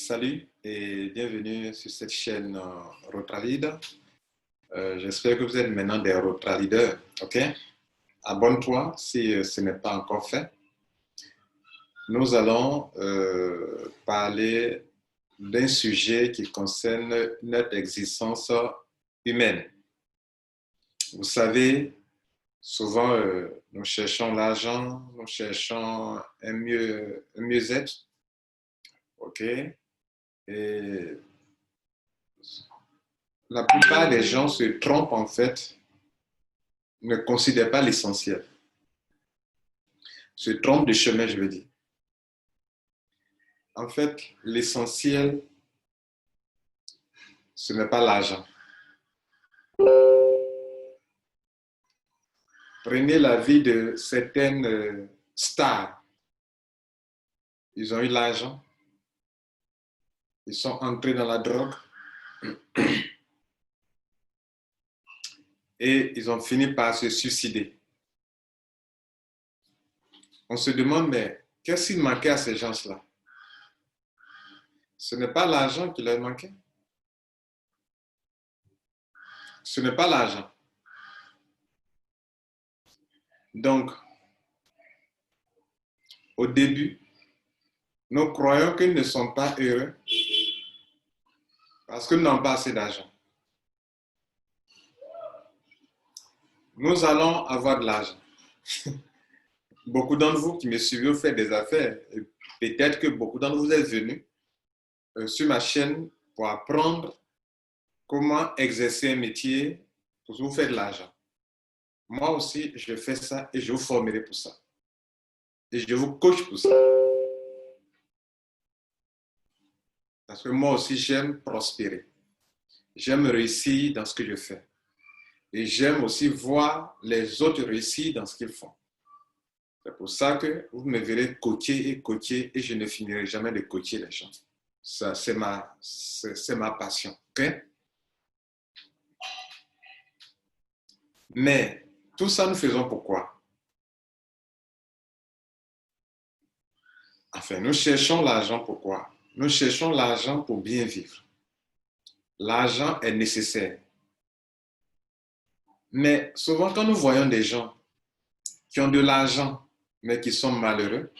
Salut et bienvenue sur cette chaîne Rotralide. J'espère que vous êtes maintenant des Rotralideurs, ok? Abonne-toi si ce n'est pas encore fait. Nous allons parler d'un sujet qui concerne notre existence humaine. Vous savez, souvent nous cherchons l'argent, nous cherchons un mieux-être, ok? Et la plupart des gens se trompent en fait, ne considèrent pas l'essentiel. Se trompent de chemin, je veux dire. En fait, l'essentiel, ce n'est pas l'argent. Prenez la vie de certaines stars. Ils ont eu l'argent. Ils sont entrés dans la drogue. Et ils ont fini par se suicider. On se demande, mais qu'est-ce qu'il manquait à ces gens-là? Ce n'est pas l'argent qui leur manquait. Ce n'est pas l'argent. Donc, au début, nous croyons qu'ils ne sont pas heureux parce qu'ils n'ont pas assez d'argent. Nous allons avoir de l'argent. Beaucoup d'entre vous qui me suivez faites des affaires. Peut-être que beaucoup d'entre vous êtes venus sur ma chaîne pour apprendre comment exercer un métier pour vous faire de l'argent. Moi aussi, je fais ça et je vous formerai pour ça. Et je vous coach pour ça. Parce que moi aussi, j'aime prospérer. J'aime réussir dans ce que je fais. Et j'aime aussi voir les autres réussir dans ce qu'ils font. C'est pour ça que vous me verrez coacher et je ne finirai jamais de coacher les gens. Ça, c'est ma passion. Okay? Mais tout ça, nous faisons pourquoi? Enfin, nous cherchons l'argent pourquoi? Nous cherchons l'argent pour bien vivre. L'argent est nécessaire. Mais souvent, quand nous voyons des gens qui ont de l'argent, mais qui sont malheureux,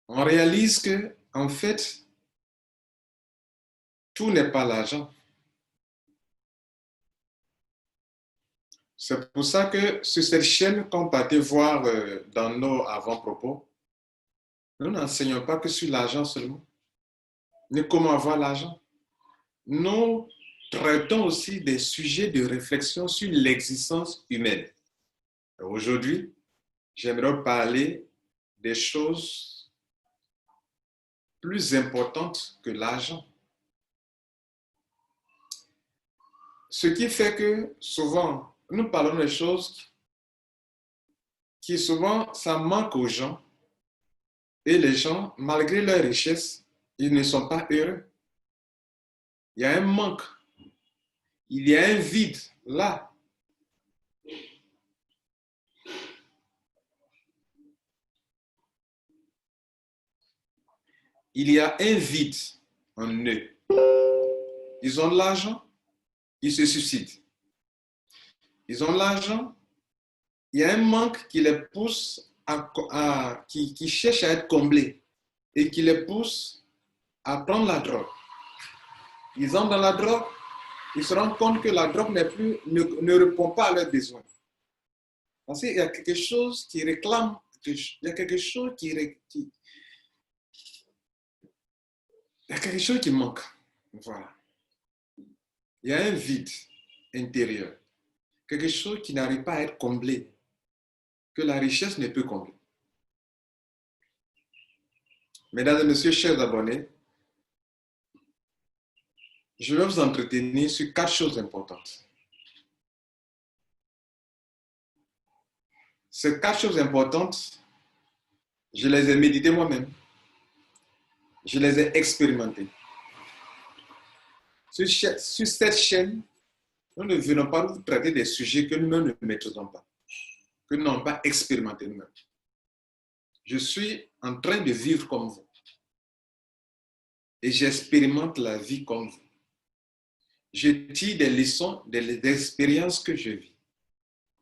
on réalise que, en fait, tout n'est pas l'argent. C'est pour ça que sur cette chaîne qu'on partait voir dans nos avant-propos, nous n'enseignons pas que sur l'argent seulement, ni comment avoir l'argent. Nous traitons aussi des sujets de réflexion sur l'existence humaine. Aujourd'hui, j'aimerais parler des choses plus importantes que l'argent. Ce qui fait que souvent, nous parlons des choses qui souvent, ça manque aux gens. Et les gens, malgré leur richesse, ils ne sont pas heureux. Il y a un manque. Il y a un vide là. Il y a un vide en eux. Ils ont de l'argent, ils se suicident. Ils ont de l'argent, il y a un manque qui les pousse qui cherche à être comblé et qui les pousse à prendre la drogue. Ils entrent dans la drogue, ils se rendent compte que la drogue ne répond pas à leurs besoins. Parce qu'il y a quelque chose qui réclame, il y a quelque chose il y a quelque chose qui manque. Voilà. Il y a un vide intérieur. Quelque chose qui n'arrive pas à être comblé, que la richesse ne peut combler. Mesdames et messieurs, chers abonnés, je vais vous entretenir sur 4 choses importantes. Ces 4 choses importantes, je les ai méditées moi-même. Je les ai expérimentées. Sur cette chaîne, nous ne venons pas vous traiter des sujets que nous-mêmes ne maîtrisons pas, que nous n'avons pas expérimenté nous-mêmes. Je suis en train de vivre comme vous. et j'expérimente la vie comme vous. Je tire des leçons des expériences que je vis.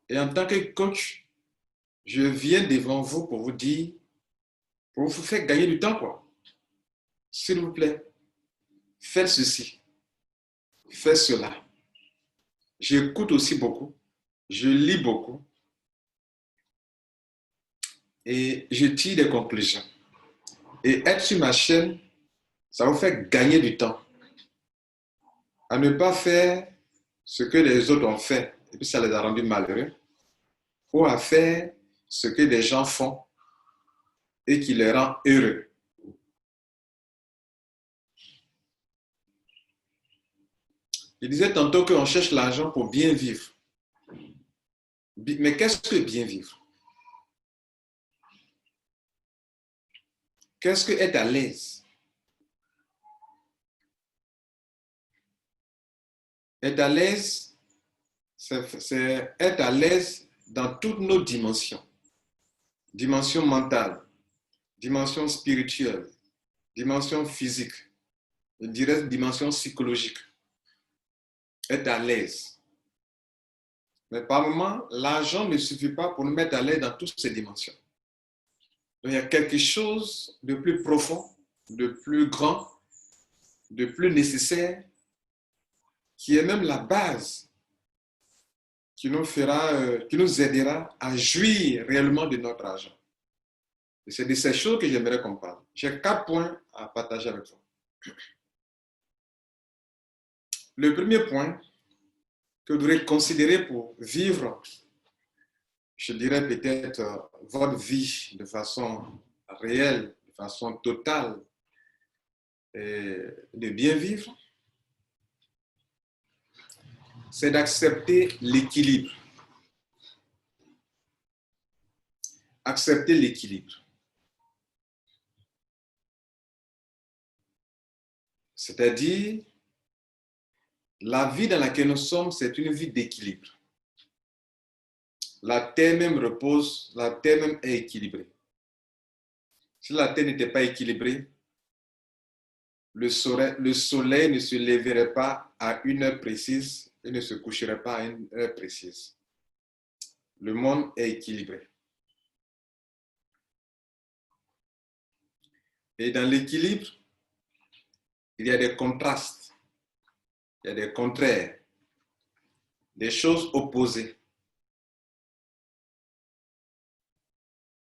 Et en tant que coach, je viens devant vous pour vous dire, pour vous faire gagner du temps, quoi. S'il vous plaît, faites ceci, faites cela. J'écoute aussi beaucoup, je lis beaucoup et je tire des conclusions. Et être sur ma chaîne, ça vous fait gagner du temps. À ne pas faire ce que les autres ont fait et puis ça les a rendus malheureux, ou à faire ce que des gens font et qui les rend heureux. Il disait tantôt qu'on cherche l'argent pour bien vivre. Mais qu'est-ce que bien vivre? Qu'est-ce que être à l'aise? Être à l'aise, c'est être à l'aise dans toutes nos dimensions. Dimension mentale, dimension spirituelle, dimension physique, je dirais dimension psychologique. Être à l'aise. Mais par moment, l'argent ne suffit pas pour nous mettre à l'aise dans toutes ces dimensions. Donc, il y a quelque chose de plus profond, de plus grand, de plus nécessaire, qui est même la base qui nous aidera à jouir réellement de notre argent. Et c'est de ces choses que j'aimerais qu'on parle. J'ai 4 points à partager avec vous. Le premier point que vous devrez considérer pour vivre, je dirais peut-être votre vie de façon réelle, de façon totale, et de bien vivre, c'est d'accepter l'équilibre. Accepter l'équilibre. C'est-à-dire, la vie dans laquelle nous sommes, c'est une vie d'équilibre. La terre même repose, la terre même est équilibrée. Si la terre n'était pas équilibrée, le soleil ne se lèverait pas à une heure précise et ne se coucherait pas à une heure précise. Le monde est équilibré. Et dans l'équilibre, il y a des contrastes, il y a des contraires, des choses opposées.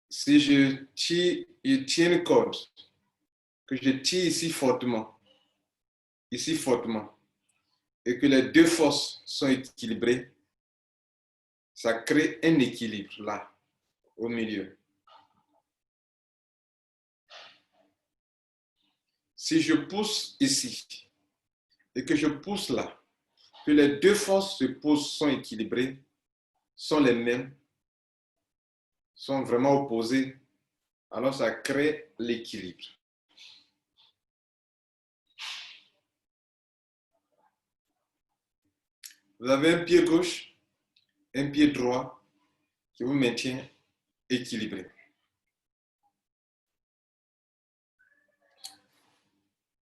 Si je tiens une corde, que je tire ici fortement, et que les deux forces sont équilibrées, ça crée un équilibre là, au milieu. Si je pousse ici et que je pousse là, que les deux forces sont équilibrées, sont les mêmes, sont vraiment opposées, alors ça crée l'équilibre. Vous avez un pied gauche, un pied droit qui vous maintient équilibré.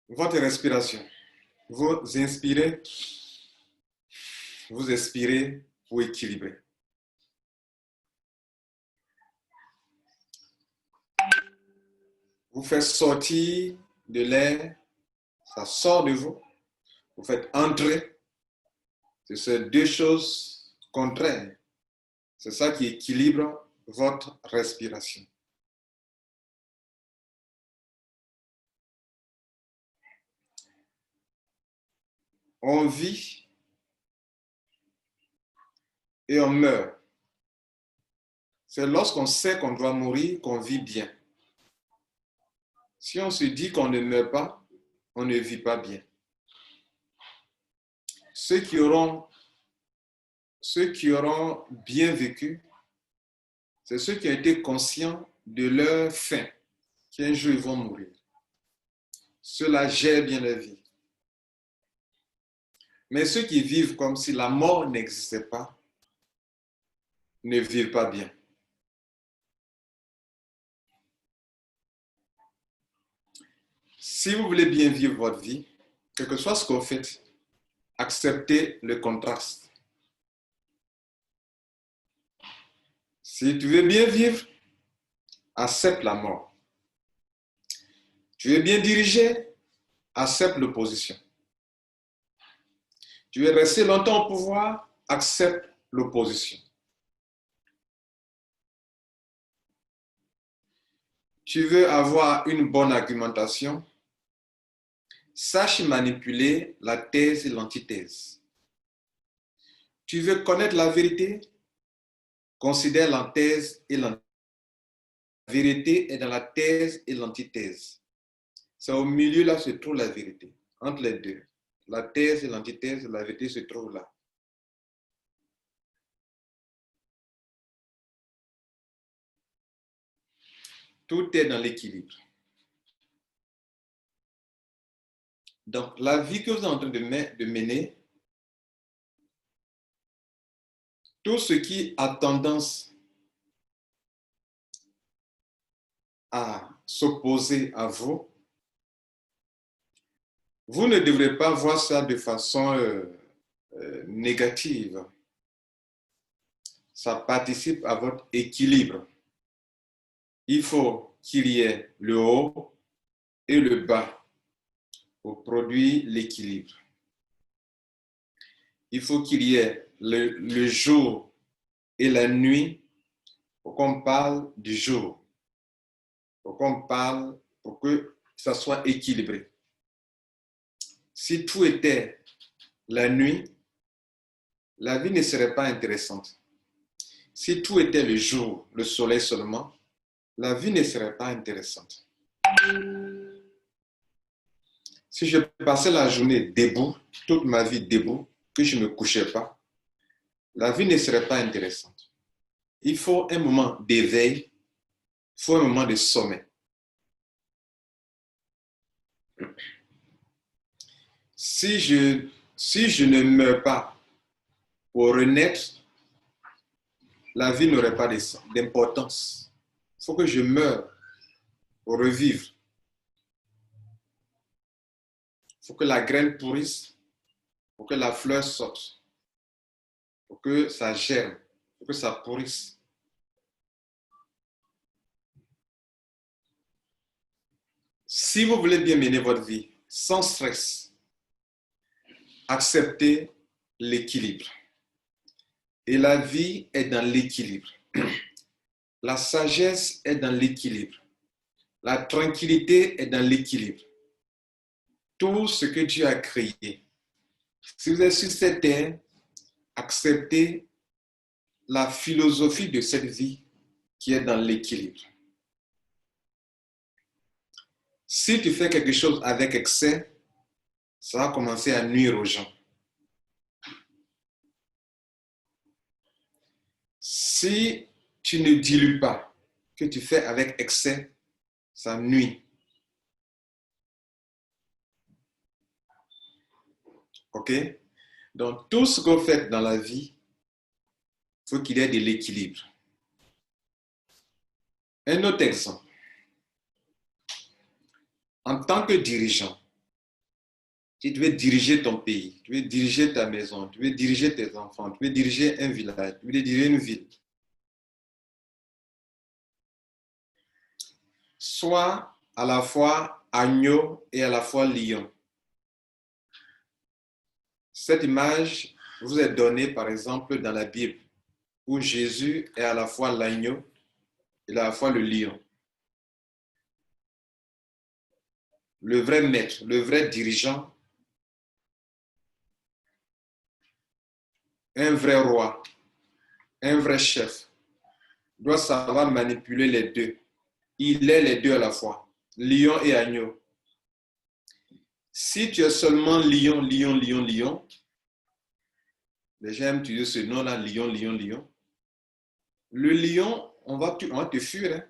Votre respiration, vous inspirez, vous expirez pour équilibrer. Vous faites sortir de l'air, ça sort de vous. Vous faites entrer. C'est ces deux choses contraires. C'est ça qui équilibre votre respiration. On vit et on meurt. C'est lorsqu'on sait qu'on doit mourir qu'on vit bien. Si on se dit qu'on ne meurt pas, on ne vit pas bien. Ceux qui auront bien vécu, c'est ceux qui ont été conscients de leur fin, qu'un jour ils vont mourir. Ceux-là gèrent bien leur vie. Mais ceux qui vivent comme si la mort n'existait pas, ne vivent pas bien. Si vous voulez bien vivre votre vie, quel que soit ce que vous faites, acceptez le contraste. Si tu veux bien vivre, accepte la mort. Tu veux bien diriger, accepte l'opposition. Tu veux rester longtemps au pouvoir, accepte l'opposition. Tu veux avoir une bonne argumentation, sache manipuler la thèse et l'antithèse. Tu veux connaître la vérité, considère la thèse et l'antithèse. La vérité est dans la thèse et l'antithèse. C'est au milieu là se trouve la vérité, entre les deux. La thèse et l'antithèse, la vérité se trouve là. Tout est dans l'équilibre. Donc, la vie que vous êtes en train de mener, tout ce qui a tendance à s'opposer à vous, vous ne devrez pas voir ça de façon négative. Ça participe à votre équilibre. Il faut qu'il y ait le haut et le bas pour produire l'équilibre. Il faut qu'il y ait le jour et la nuit pour qu'on parle du jour, pour qu'on parle, pour que ça soit équilibré. Si tout était la nuit, la vie ne serait pas intéressante. Si tout était le jour, le soleil seulement, la vie ne serait pas intéressante. Si je passais la journée debout, toute ma vie debout, que je ne me couchais pas, la vie ne serait pas intéressante. Il faut un moment d'éveil, il faut un moment de sommeil. Si je ne meurs pas pour renaître, la vie n'aurait pas d'importance. Il faut que je meure pour revivre. Il faut que la graine pourrisse, pour que la fleur sorte, pour que ça germe, pour que ça pourrisse. Si vous voulez bien mener votre vie sans stress, acceptez l'équilibre. Et la vie est dans l'équilibre. La sagesse est dans l'équilibre. La tranquillité est dans l'équilibre. Tout ce que Dieu a créé. Si vous êtes sur cette terre, acceptez la philosophie de cette vie qui est dans l'équilibre. Si tu fais quelque chose avec excès, ça va commencer à nuire aux gens. Si tu ne dilues pas, que tu fais avec excès, ça nuit. OK? Donc, tout ce qu'on fait dans la vie, il faut qu'il y ait de l'équilibre. Un autre exemple. En tant que dirigeant, si tu veux diriger ton pays, tu veux diriger ta maison, tu veux diriger tes enfants, tu veux diriger un village, tu veux diriger une ville, sois à la fois agneau et à la fois lion. Cette image vous est donnée, par exemple, dans la Bible, où Jésus est à la fois l'agneau et à la fois le lion. Le vrai maître, le vrai dirigeant, un vrai roi, un vrai chef, doit savoir manipuler les deux. Il est les deux à la fois, lion et agneau. Si tu es seulement lion, lion, lion, lion, les gens aiment utiliser ce nom-là, lion, lion, lion. Le lion, on va te fuir. Hein?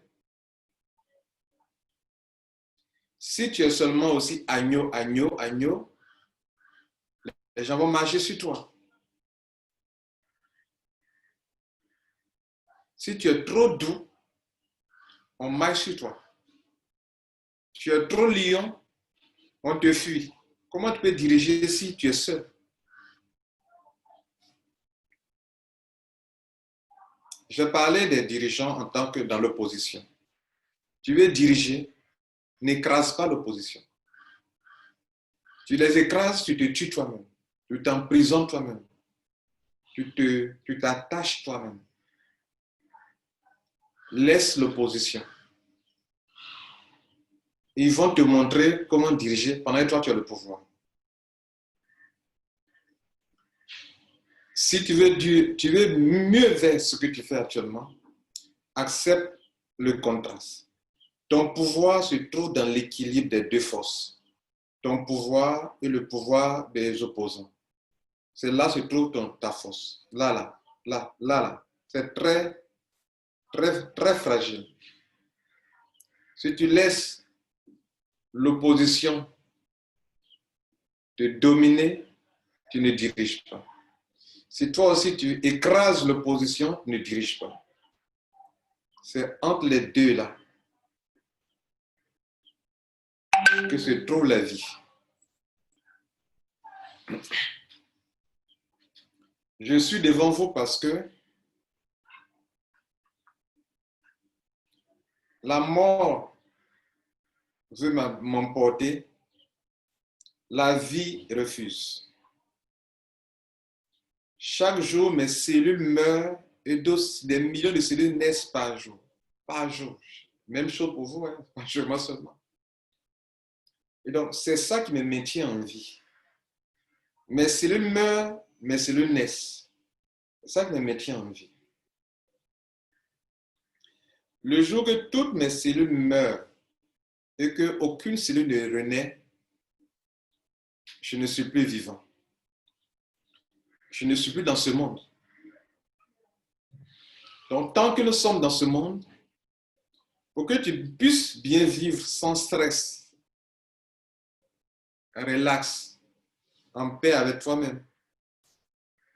Si tu es seulement aussi agneau, agneau, agneau, les gens vont marcher sur toi. Si tu es trop doux, on marche sur toi. Tu es trop lion, On te fuit. Comment tu peux diriger si tu es seul? Je parlais des dirigeants en tant que dans l'opposition. Tu veux diriger, n'écrase pas l'opposition. Tu les écrases, tu te tues toi-même. Tu t'emprisonnes toi-même. Tu t'attaches toi-même. Laisse l'opposition. Ils vont te montrer comment diriger pendant que toi tu as le pouvoir. Si tu veux mieux faire ce que tu fais actuellement, accepte le contraste. Ton pouvoir se trouve dans l'équilibre des deux forces. Ton pouvoir et le pouvoir des opposants. C'est là que se trouve ta force. Là. C'est très, très, très fragile. Si tu laisses l'opposition te dominer, tu ne diriges pas. Si toi aussi tu écrases l'opposition, tu ne diriges pas. C'est entre les deux là que se trouve la vie. Je suis devant vous parce que la mort veut m'emporter, la vie refuse. Chaque jour, mes cellules meurent et des millions de cellules naissent par jour. Par jour. Même chose pour vous, hein? Pas jour, moi seulement. Et donc, c'est ça qui me maintient en vie. Mes cellules meurent, mes cellules naissent. C'est ça qui me maintient en vie. Le jour que toutes mes cellules meurent et qu'aucune cellule ne renaît, je ne suis plus vivant. Je ne suis plus dans ce monde. Donc, tant que nous sommes dans ce monde, pour que tu puisses bien vivre sans stress, relax, en paix avec toi-même,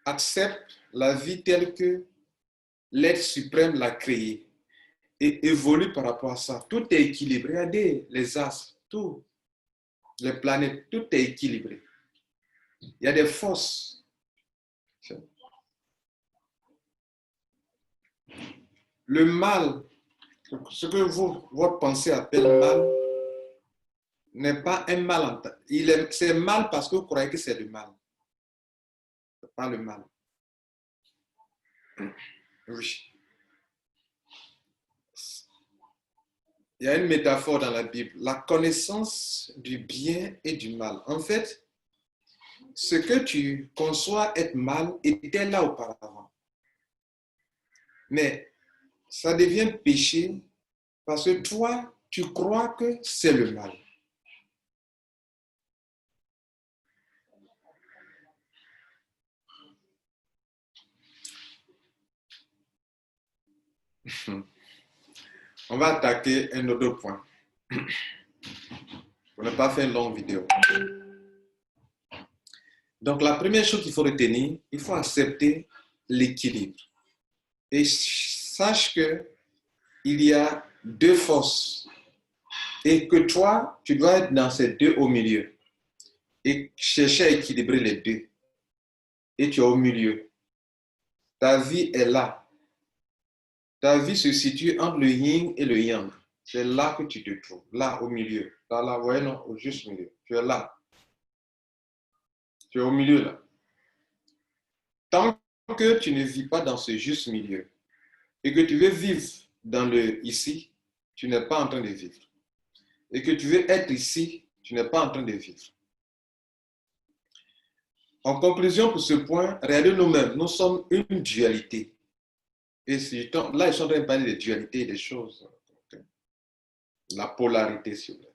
accepte la vie telle que l'être suprême l'a créée et évolue par rapport à ça. Tout est équilibré. Regardez les astres, tout, les planètes, tout est équilibré. Il y a des forces. Le mal, ce que votre pensée appelle mal, n'est pas un mal. C'est mal parce que vous croyez que c'est le mal. Ce n'est pas le mal. Oui. Il y a une métaphore dans la Bible, la connaissance du bien et du mal. En fait, ce que tu conçois être mal était là auparavant. Mais ça devient péché parce que toi, tu crois que c'est le mal. On va attaquer un autre point pour ne pas faire une longue vidéo. Donc, la première chose qu'il faut retenir, il faut accepter l'équilibre. Et sache qu'il y a deux forces et que toi, tu dois être dans ces deux au milieu et chercher à équilibrer les deux. Et tu es au milieu. Ta vie est là. Ta vie se situe entre le yin et le yang. C'est là que tu te trouves, là au milieu. Là, voyez, non, au juste milieu. Tu es là. Tu es au milieu là. Tant que tu ne vis pas dans ce juste milieu et que tu veux vivre dans le ici, tu n'es pas en train de vivre. Et que tu veux être ici, tu n'es pas en train de vivre. En conclusion, pour ce point, regardez nous-mêmes, nous sommes une dualité. Et là, je suis en train de parler de dualité et des choses. Okay. La polarité, s'il vous plaît.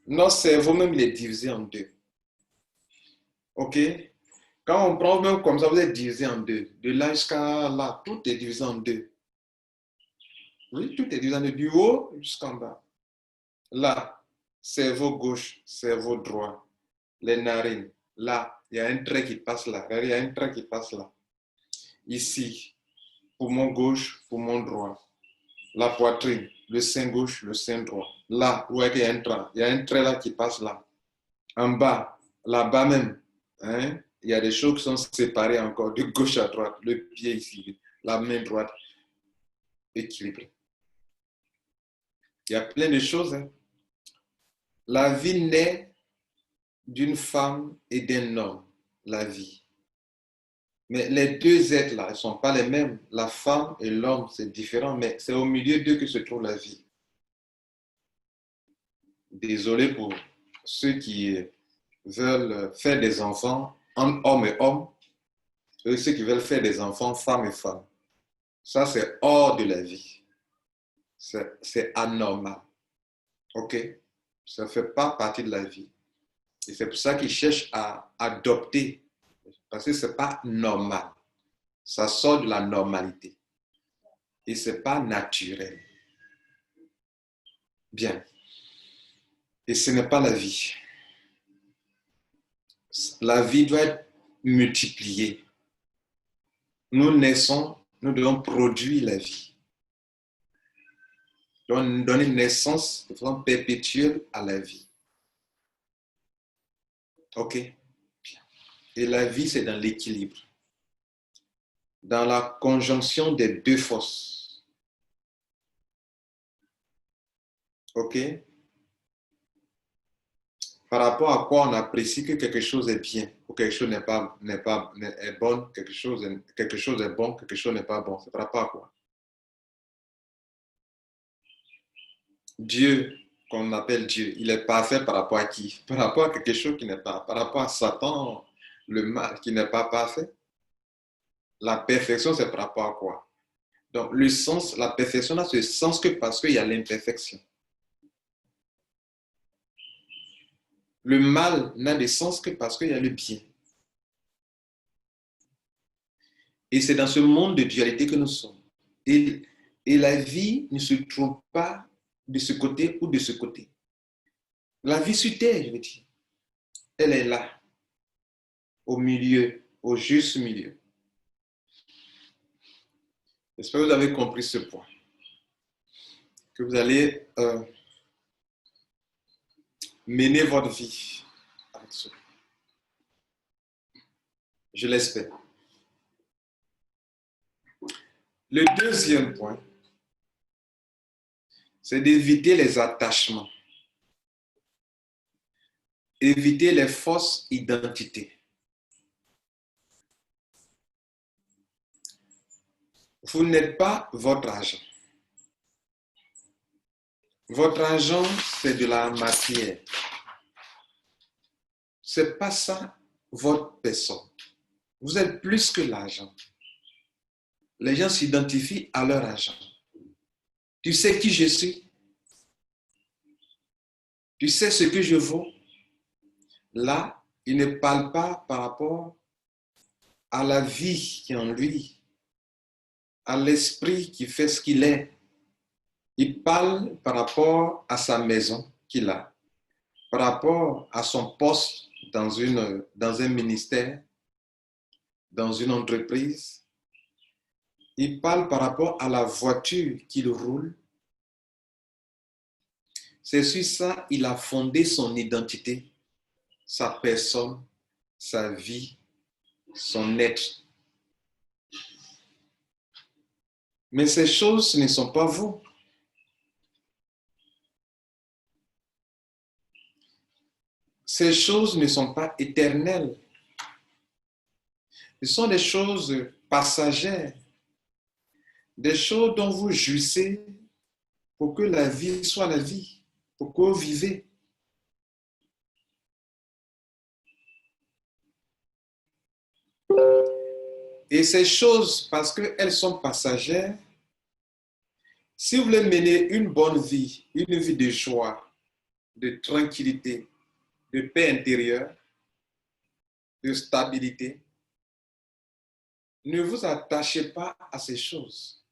Notre cerveau même, il est divisé en deux. OK? Quand on prend même comme ça, vous êtes divisé en deux. De là jusqu'à là, tout est divisé en deux. Oui, tout est divisé en deux, du haut jusqu'en bas. Là, cerveau gauche, cerveau droit, les narines. Là, il y a un trait qui passe là. Regardez, il y a un trait qui passe là. Ici, poumon gauche, poumon droit. La poitrine, le sein gauche, le sein droit. là, vous voyez qu'il y a un trait. Il y a un trait là qui passe là. En bas, là-bas même, hein, il y a des choses qui sont séparées encore de gauche à droite. Le pied ici, la main droite, équilibrée. Il y a plein de choses. Hein. La vie naît d'une femme et d'un homme. La vie. Mais les deux êtres-là, ils ne sont pas les mêmes. La femme et l'homme, c'est différent, mais c'est au milieu d'eux que se trouve la vie. Désolé pour ceux qui veulent faire des enfants en homme et homme, et ceux qui veulent faire des enfants femme et femme. Ça, c'est hors de la vie. C'est anormal. OK? Ça ne fait pas partie de la vie. Et c'est pour ça qu'ils cherchent à adopter. Parce que ce n'est pas normal. Ça sort de la normalité. Et ce n'est pas naturel. Bien. Et ce n'est pas la vie. La vie doit être multipliée. Nous naissons, nous devons produire la vie. Nous devons donner naissance de façon perpétuelle à la vie. OK? Bien. Et la vie, c'est dans l'équilibre. Dans la conjonction des deux forces. OK? Par rapport à quoi on apprécie que quelque chose est bien ou quelque chose est bon, quelque chose est bon, quelque chose n'est pas bon. C'est par rapport à quoi? Dieu, qu'on appelle Dieu, il est parfait par rapport à qui? Par rapport à quelque chose qui n'est pas. Par rapport à Satan, le mal qui n'est pas parfait. La perfection, c'est par rapport à quoi? Donc, le sens, la perfection n'a ce sens que parce qu'il y a l'imperfection. Le mal n'a de sens que parce qu'il y a le bien. Et c'est dans ce monde de dualité que nous sommes. Et la vie ne se trouve pas de ce côté ou de ce côté. La vie sur terre, je veux dire, elle est là, au milieu, au juste milieu. J'espère que vous avez compris ce point. Que vous allez mener votre vie avec cela. Je l'espère. Le deuxième point, c'est d'éviter les attachements. Éviter les fausses identités. Vous n'êtes pas votre agent. Votre agent, c'est de la matière. Ce n'est pas ça votre personne. Vous êtes plus que l'agent. Les gens s'identifient à leur agent. Tu sais qui je suis? Tu sais ce que je vaux? Là, il ne parle pas par rapport à la vie qui est en lui, à l'esprit qui fait ce qu'il est. Il parle par rapport à sa maison qu'il a, par rapport à son poste dans un ministère, dans une entreprise. Il parle par rapport à la voiture qu'il roule. C'est sur ça qu'il a fondé son identité, sa personne, sa vie, son être. Mais ces choses ne sont pas vous. Ces choses ne sont pas éternelles. Ce sont des choses passagères, des choses dont vous jouissez pour que la vie soit la vie, pour que vous vivez. Et ces choses, parce qu'elles sont passagères, si vous voulez mener une bonne vie, une vie de joie, de tranquillité, de paix intérieure, de stabilité, ne vous attachez pas à ces choses.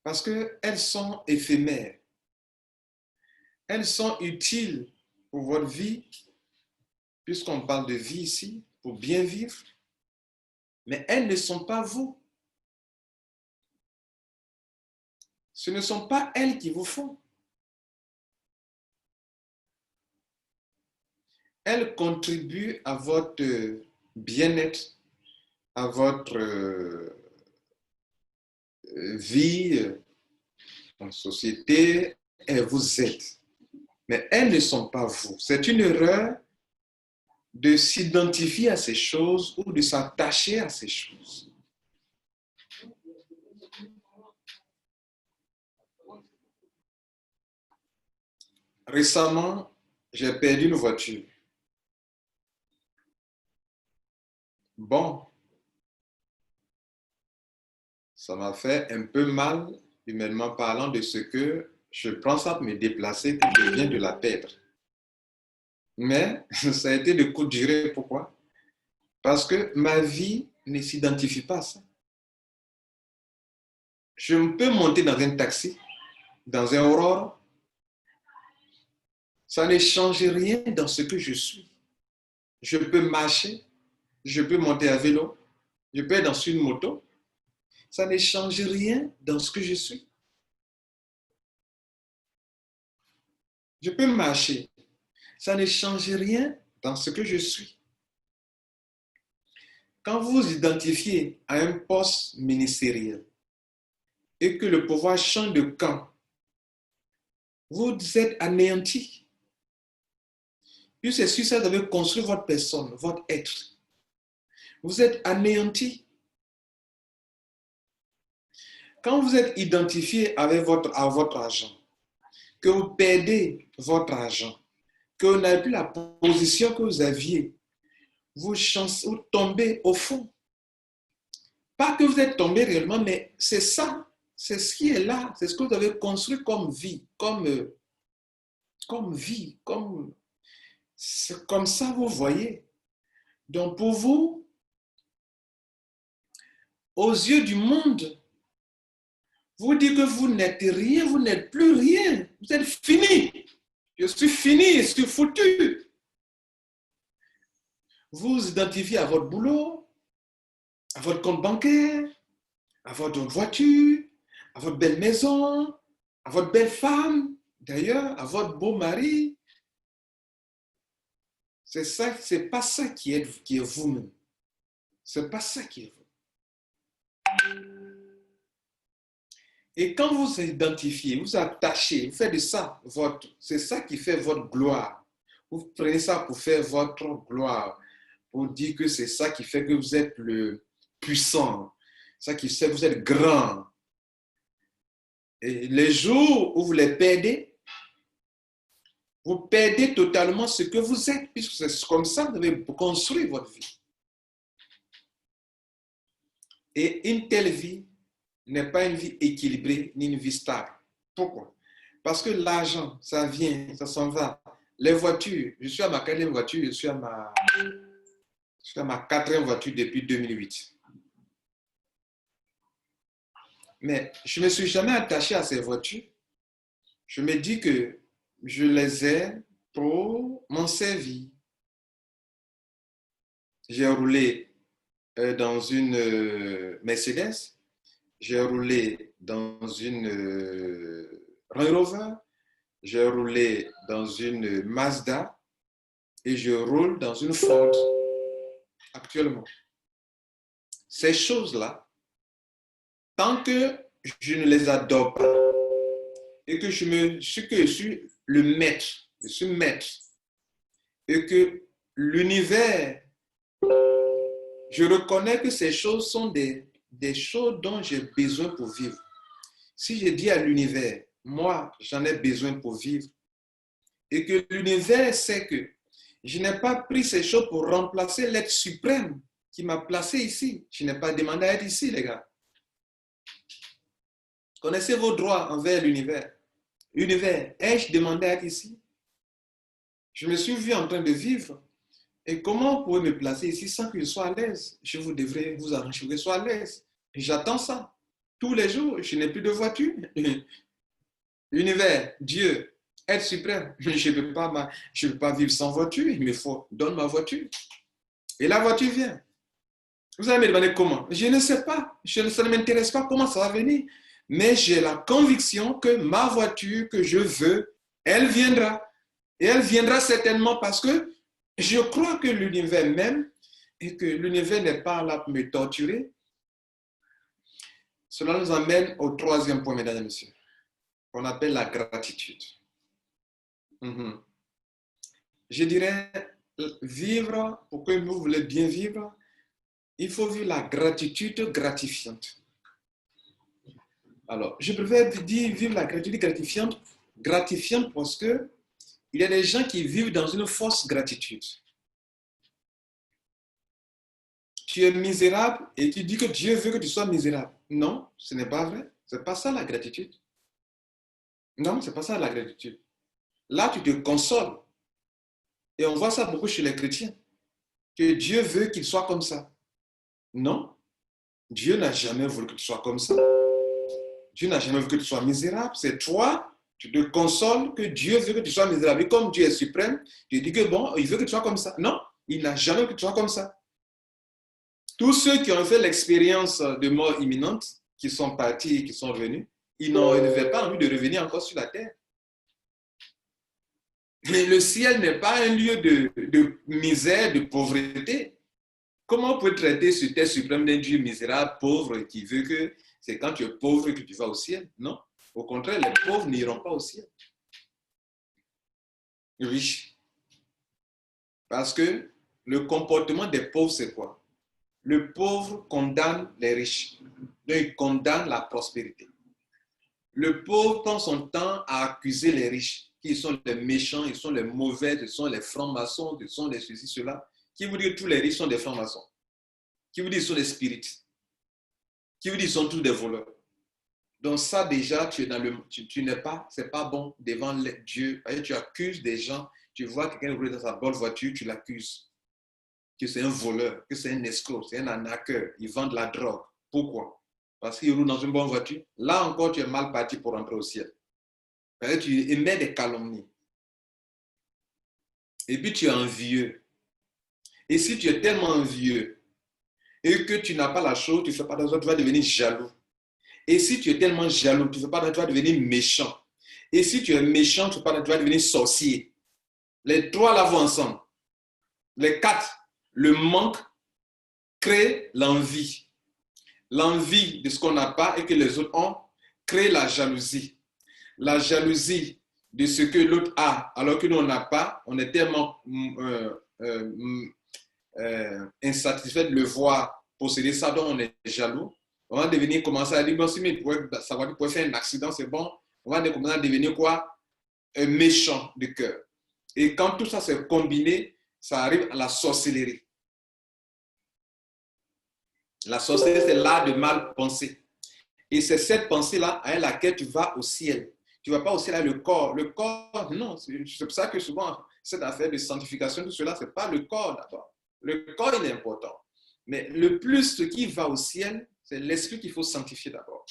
Parce qu'elles sont éphémères. Elles sont utiles pour votre vie, puisqu'on parle de vie ici, pour bien vivre, mais elles ne sont pas vous. Ce ne sont pas elles qui vous font. elle contribue à votre bien-être, à votre vie en société, elles vous aident. Mais elles ne sont pas vous. C'est une erreur de s'identifier à ces choses ou de s'attacher à ces choses. Récemment, j'ai perdu une voiture. Bon, ça m'a fait un peu mal, humainement parlant, de ce que je pense à me déplacer, que je viens de la perdre. Mais ça a été de courte durée. Pourquoi? Parce que ma vie ne s'identifie pas à ça. Je peux monter dans un taxi, dans un Aurore, ça ne change rien dans ce que je suis. Je peux marcher, je peux monter à vélo, je peux être dans une moto, ça ne change rien dans ce que je suis. Je peux marcher, ça ne change rien dans ce que je suis. Quand vous vous identifiez à un poste ministériel et que le pouvoir change de camp, vous êtes anéanti. Puis c'est sur ça que vous avez construit votre personne, votre être. Vous êtes anéanti. Quand vous êtes identifié avec à votre argent, que vous perdez votre argent, que vous n'avez plus la position que vous aviez, vous tombez au fond. Pas que vous êtes tombé réellement, mais c'est ça, c'est ce qui est là, c'est ce que vous avez construit comme vie, comme vie, c'est comme ça vous voyez. Donc pour vous, aux yeux du monde, vous dites que vous n'êtes rien, vous n'êtes plus rien, vous êtes fini. Je suis fini, je suis foutu. Vous vous identifiez à votre boulot, à votre compte bancaire, à votre voiture, à votre belle maison, à votre belle femme, d'ailleurs, à votre beau mari. C'est ça, c'est pas ça qui est vous-même. C'est pas ça qui est vous. Et quand vous vous identifiez, vous attachez, vous faites de ça c'est ça qui fait votre gloire. Vous prenez ça pour faire votre gloire, pour dire que c'est ça qui fait que vous êtes le puissant, ça qui fait que vous êtes grand. Et les jours où vous les perdez, vous perdez totalement ce que vous êtes, puisque c'est comme ça que vous avez construit votre vie. Et une telle vie n'est pas une vie équilibrée ni une vie stable. Pourquoi? Parce que l'argent, ça vient, ça s'en va. Les voitures, je suis à ma quatrième voiture, je suis à ma quatrième voiture depuis 2008. Mais je ne me suis jamais attaché à ces voitures. Je me dis que je les ai pour m'en servir. J'ai roulé dans une Mercedes, j'ai roulé dans une Range Rover, j'ai roulé dans une Mazda et je roule dans une Ford actuellement. Ces choses-là, tant que je ne les adore pas et que je suis le maître, je suis maître et que l'univers, je reconnais que ces choses sont des choses dont j'ai besoin pour vivre. Si je dis à l'univers, moi, j'en ai besoin pour vivre, et que l'univers sait que je n'ai pas pris ces choses pour remplacer l'être suprême qui m'a placé ici. Je n'ai pas demandé à être ici, les gars. Connaissez vos droits envers l'univers. Univers, ai-je demandé à être ici? Je me suis vu en train de vivre. Et comment vous pouvez me placer ici sans que je sois à l'aise? Je vous devrais vous arranger que je sois à l'aise. Et j'attends ça. Tous les jours, je n'ai plus de voiture. Univers, Dieu, être suprême. Je ne peux pas vivre sans voiture. Il me faut, donne ma voiture. Et la voiture vient. Vous allez me demander comment? Je ne sais pas. Ça ne m'intéresse pas comment ça va venir. Mais j'ai la conviction que ma voiture que je veux, elle viendra. Et elle viendra certainement parce que je crois que l'univers m'aime et que l'univers n'est pas là pour me torturer. Cela nous amène au troisième point, mesdames et messieurs, qu'on appelle la gratitude. Je dirais, vivre, pour que vous voulez bien vivre, il faut vivre la gratitude gratifiante. Alors, je préfère dire vivre la gratitude gratifiante parce que il y a des gens qui vivent dans une fausse gratitude. Tu es misérable et tu dis que Dieu veut que tu sois misérable. Non, ce n'est pas vrai. Ce n'est pas ça la gratitude. Non, ce n'est pas ça la gratitude. Là, tu te consoles. Et on voit ça beaucoup chez les chrétiens. Que Dieu veut qu'il soit comme ça. Non, Dieu n'a jamais voulu que tu sois comme ça. Dieu n'a jamais voulu que tu sois misérable. C'est toi, tu te consoles que Dieu veut que tu sois misérable. Et comme Dieu est suprême, tu dis que bon, il veut que tu sois comme ça. Non, il n'a jamais voulu que tu sois comme ça. Tous ceux qui ont fait l'expérience de mort imminente, qui sont partis et qui sont revenus, ils n'avaient pas envie de revenir encore sur la terre. Mais le ciel n'est pas un lieu de misère, de pauvreté. Comment on peut traiter sur terre suprême d'un Dieu misérable, pauvre, qui veut que c'est quand tu es pauvre que tu vas au ciel? Non. Au contraire, les pauvres n'iront pas au ciel. Oui. Parce que le comportement des pauvres, c'est quoi? Le pauvre condamne les riches. Donc, il condamne la prospérité. Le pauvre prend son temps à accuser les riches, qui sont les méchants, ils sont les mauvais, ils sont les francs-maçons, ils sont les ceci, cela. Qui vous dit que tous les riches sont des francs-maçons? Qui vous dit qu'ils sont des spirites? Qui vous dit qu'ils sont tous des voleurs? Donc ça déjà, tu n'es pas, c'est pas bon devant Dieu. Tu accuses des gens, tu vois quelqu'un rouler dans sa bonne voiture, tu l'accuses. Que c'est un voleur, que c'est un escroc, c'est un arnaqueur, il vend de la drogue. Pourquoi? Parce qu'il roule dans une bonne voiture. Là encore, tu es mal parti pour entrer au ciel. Parce que tu émets des calomnies. Et puis tu es envieux. Et si tu es tellement envieux et que tu n'as pas la chose, tu ne fais pas d'argent, tu vas devenir jaloux. Et si tu es tellement jaloux, tu ne fais pas d'argent, tu vas devenir méchant. Et si tu es méchant, tu vas devenir sorcier. Les trois là vont ensemble. Les quatre, le manque crée l'envie. L'envie de ce qu'on n'a pas et que les autres ont crée la jalousie. La jalousie de ce que l'autre a alors que nous on n'a pas, on est tellement insatisfait de le voir posséder ça, donc on est jaloux. On va devenir commencer à dire, bon, si il pourrait savoir qu'il pourrait faire un accident, c'est bon. On va commencer à devenir quoi? Un méchant de cœur. Et quand tout ça s'est combiné, ça arrive à la sorcellerie. La sorcellerie, c'est l'art de mal penser. Et c'est cette pensée-là à laquelle tu vas au ciel. Tu ne vas pas au ciel avec le corps. Le corps, non. C'est pour ça que souvent, cette affaire de sanctification, tout cela, ce n'est pas le corps d'abord. Le corps, il est important. Mais le plus ce qui va au ciel, c'est l'esprit qu'il faut sanctifier d'abord.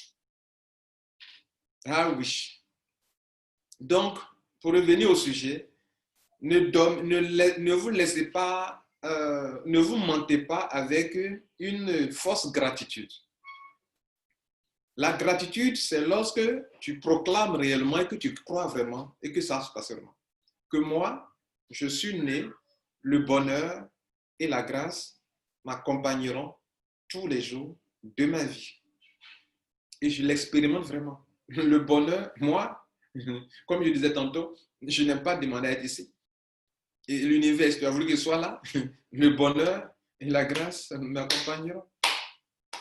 Ah oui. Donc, pour revenir au sujet, ne vous laissez pas, ne vous mentez pas avec une fausse gratitude. La gratitude, c'est lorsque tu proclames réellement et que tu crois vraiment et que ça se passe vraiment. Que moi, je suis né, le bonheur et la grâce m'accompagneront tous les jours de ma vie. Et je l'expérimente vraiment. Le bonheur, moi, comme je disais tantôt, je n'aime pas demander à être ici. Et l'univers, tu as voulu qu'il soit là, le bonheur et la grâce m'accompagneront.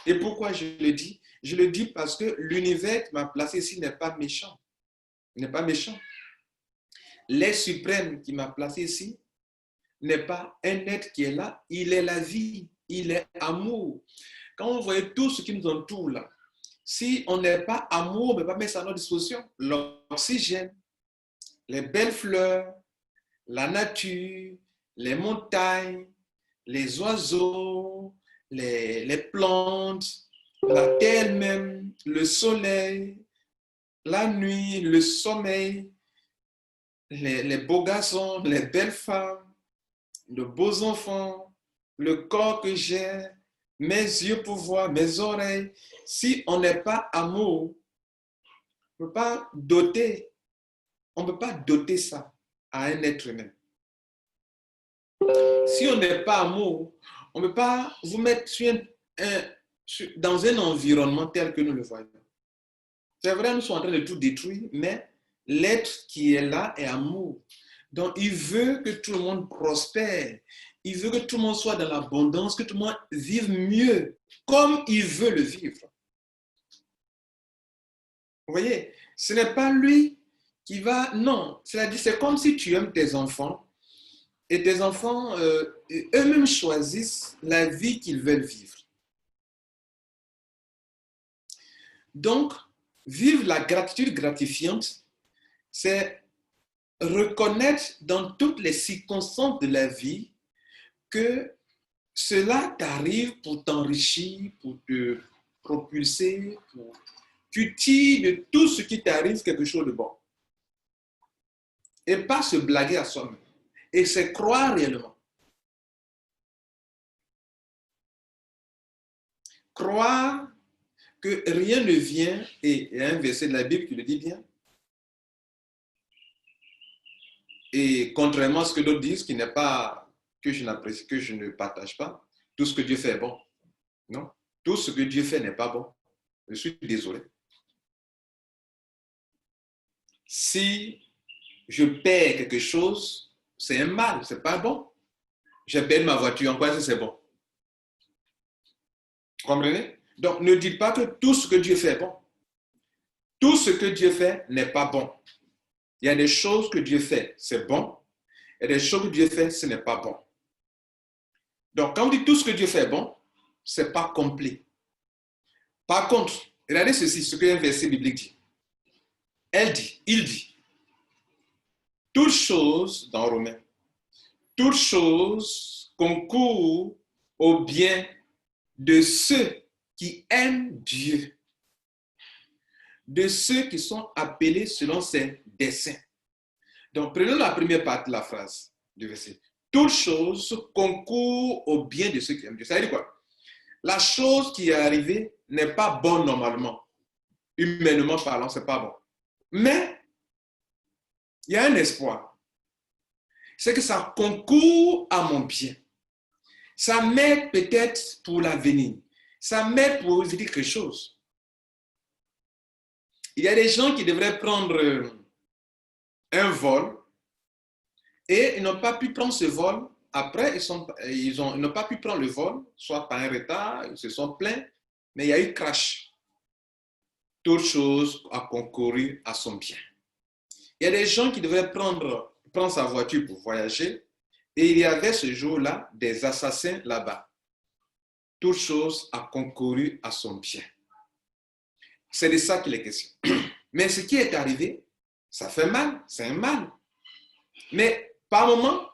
Et pourquoi je le dis? Je le dis parce que l'univers qui m'a placé ici n'est pas méchant. Il n'est pas méchant. L'être suprême qui m'a placé ici n'est pas un être qui est là. Il est la vie. Il est amour. Quand on voit tout ce qui nous entoure là, si on n'est pas amour, on ne peut pas mettre ça à notre disposition. L'oxygène, les belles fleurs, la nature, les montagnes, les oiseaux, les plantes, la terre même, le soleil, la nuit, le sommeil, les beaux garçons, les belles femmes, de beaux enfants, le corps que j'ai, mes yeux pour voir, mes oreilles. Si on n'est pas amour, on ne peut pas doter ça à un être humain. Si on n'est pas amour, on ne peut pas vous mettre dans un environnement tel que nous le voyons. C'est vrai, nous sommes en train de tout détruire, mais l'être qui est là est amour. Donc, il veut que tout le monde prospère. Il veut que tout le monde soit dans l'abondance, que tout le monde vive mieux, comme il veut le vivre. Vous voyez, ce n'est pas lui qui va... Non, c'est-à-dire, c'est comme si tu aimes tes enfants et tes enfants, eux-mêmes choisissent la vie qu'ils veulent vivre. Donc, vivre la gratitude gratifiante, c'est reconnaître dans toutes les circonstances de la vie que cela t'arrive pour t'enrichir, pour te propulser, pour tu tires de tout ce qui t'arrive quelque chose de bon. Et pas se blaguer à soi-même. Et c'est croire réellement. Croire que rien ne vient, et il y a un verset de la Bible qui le dit bien, et contrairement à ce que d'autres disent, qui n'est pas, que je n'apprécie, que je ne partage pas, tout ce que Dieu fait est bon. Non, tout ce que Dieu fait n'est pas bon. Je suis désolé. Si je perds quelque chose, c'est un mal, c'est pas bon. Je perds ma voiture, en quoi est-ce que c'est bon? Vous comprenez? Donc, ne dites pas que tout ce que Dieu fait est bon. Tout ce que Dieu fait n'est pas bon. Il y a des choses que Dieu fait, c'est bon. Il y a des choses que Dieu fait, ce n'est pas bon. Donc, quand on dit tout ce que Dieu fait est bon, ce n'est pas complet. Par contre, regardez ceci, ce qu'un verset biblique dit. Il dit, toute chose, dans Romains, toute chose concourt au bien de ceux qui aiment Dieu, de ceux qui sont appelés selon ses desseins. Donc, prenons la première partie de la phrase du verset. Toute chose concourt au bien de ceux qui aiment Dieu. Ça veut dire quoi? La chose qui est arrivée n'est pas bonne normalement. Humainement parlant, ce n'est pas bon. Mais, il y a un espoir. C'est que ça concourt à mon bien. Ça m'aide peut-être pour l'avenir. Ça m'aide pour dire quelque chose. Il y a des gens qui devraient prendre un vol et ils n'ont pas pu prendre ce vol. Après, ils n'ont pas pu prendre le vol, soit par un retard, ils se sont plaints, mais il y a eu crash. Toute chose a concouru à son bien. Il y a des gens qui devraient prendre sa voiture pour voyager et il y avait ce jour-là des assassins là-bas. Toute chose a concouru à son bien. C'est de ça qu'il est question. Mais ce qui est arrivé, ça fait mal, c'est un mal. Mais par moment,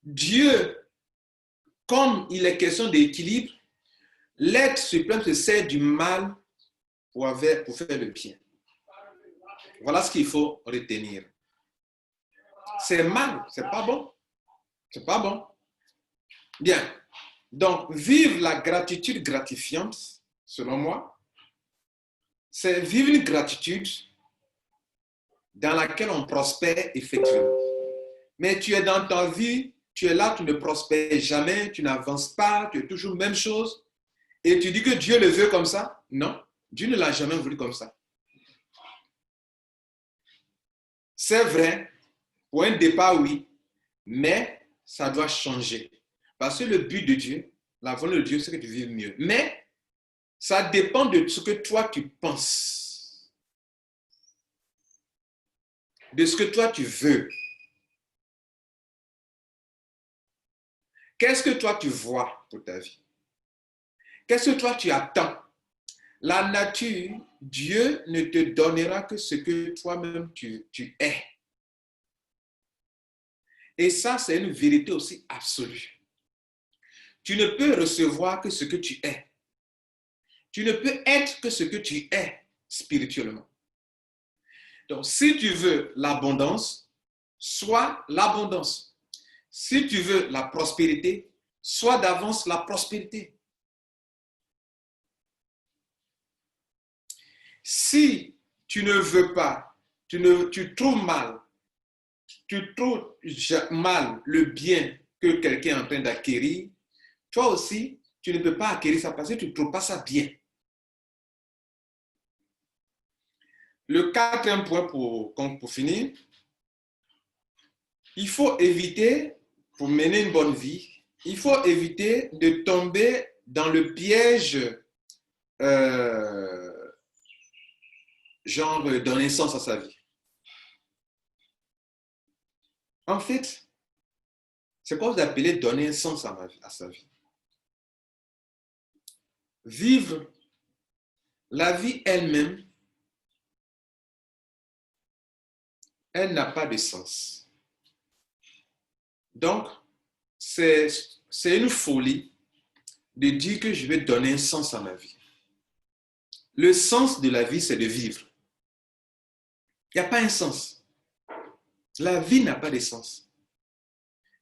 Dieu, comme il est question d'équilibre, l'être suprême se sert du mal pour faire le bien. Voilà ce qu'il faut retenir. C'est mal, c'est pas bon. C'est pas bon. Bien. Donc, vivre la gratitude gratifiante, selon moi, c'est vivre une gratitude dans laquelle on prospère effectivement. Mais tu es dans ta vie, tu es là, tu ne prospères jamais, tu n'avances pas, tu es toujours la même chose. Et tu dis que Dieu le veut comme ça? Non, Dieu ne l'a jamais voulu comme ça. C'est vrai, pour un départ, oui, mais ça doit changer. Parce que le but de Dieu, la volonté de Dieu, c'est que tu vives mieux. Mais ça dépend de ce que toi tu penses, de ce que toi tu veux. Qu'est-ce que toi tu vois pour ta vie? Qu'est-ce que toi tu attends? La nature, Dieu ne te donnera que ce que toi-même tu es. Et ça, c'est une vérité aussi absolue. Tu ne peux recevoir que ce que tu es. Tu ne peux être que ce que tu es spirituellement. Donc, si tu veux l'abondance, sois l'abondance. Si tu veux la prospérité, sois d'avance la prospérité. Si tu ne veux pas, tu trouves mal, tu trouves mal le bien que quelqu'un est en train d'acquérir, toi aussi, tu ne peux pas acquérir ça parce que tu ne trouves pas ça bien. Le quatrième point pour finir, il faut éviter, pour mener une bonne vie, il faut éviter de tomber dans le piège genre donner sens à sa vie. En fait, c'est quoi vous appelez donner un sens à sa vie. Vivre la vie elle-même, elle n'a pas de sens. Donc, c'est une folie de dire que je vais donner un sens à ma vie. Le sens de la vie, c'est de vivre. Il n'y a pas un sens. La vie n'a pas de sens.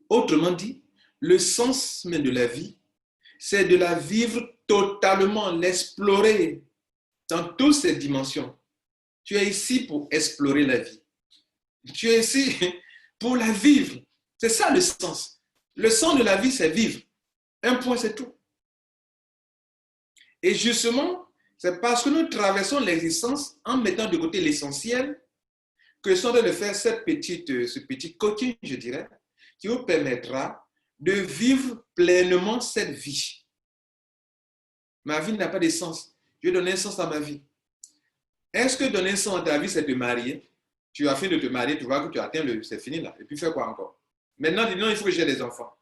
Autrement dit, le sens même de la vie, c'est de la vivre totalement, l'explorer dans toutes ses dimensions. Tu es ici pour explorer la vie. Tu es ici pour la vivre. C'est ça le sens. Le sens de la vie, c'est vivre. Un point, c'est tout. Et justement, c'est parce que nous traversons l'existence en mettant de côté l'essentiel que sont de faire ce petit coaching, je dirais, qui vous permettra de vivre pleinement cette vie. Ma vie n'a pas de sens. Je vais donner un sens à ma vie. Est-ce que donner un sens à ta vie, c'est te marier? Tu as fini de te marier, tu vois que tu atteins c'est fini là. Et puis fais quoi encore? Maintenant, dis non, il faut que j'ai des enfants.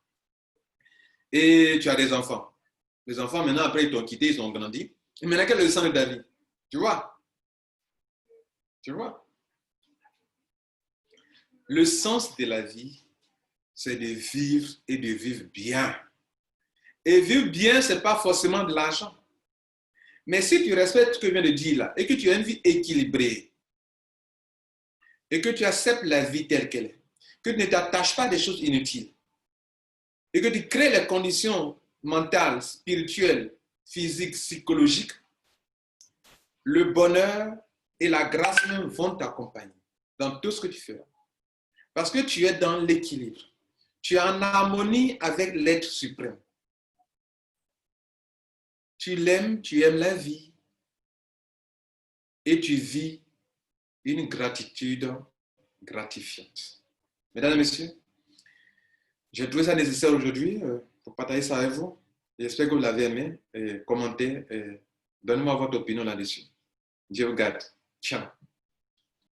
Et tu as des enfants. Les enfants, maintenant, après, ils t'ont quitté, ils ont grandi. Et maintenant, quel est le sens de ta vie? Tu vois? Tu vois? Le sens de la vie, c'est de vivre et de vivre bien. Et vivre bien, ce n'est pas forcément de l'argent. Mais si tu respectes ce que je viens de dire là, et que tu as une vie équilibrée, et que tu acceptes la vie telle qu'elle est, que tu ne t'attaches pas à des choses inutiles, et que tu crées les conditions mentales, spirituelles, physiques, psychologiques, le bonheur et la grâce même vont t'accompagner dans tout ce que tu fais. Parce que tu es dans l'équilibre. Tu es en harmonie avec l'être suprême. Tu l'aimes, tu aimes la vie. Et tu vis une gratitude gratifiante. Mesdames et messieurs, j'ai trouvé ça nécessaire aujourd'hui pour partager ça avec vous. J'espère que vous l'avez aimé. Commentez. Donnez-moi votre opinion là-dessus. Dieu vous garde. Ciao.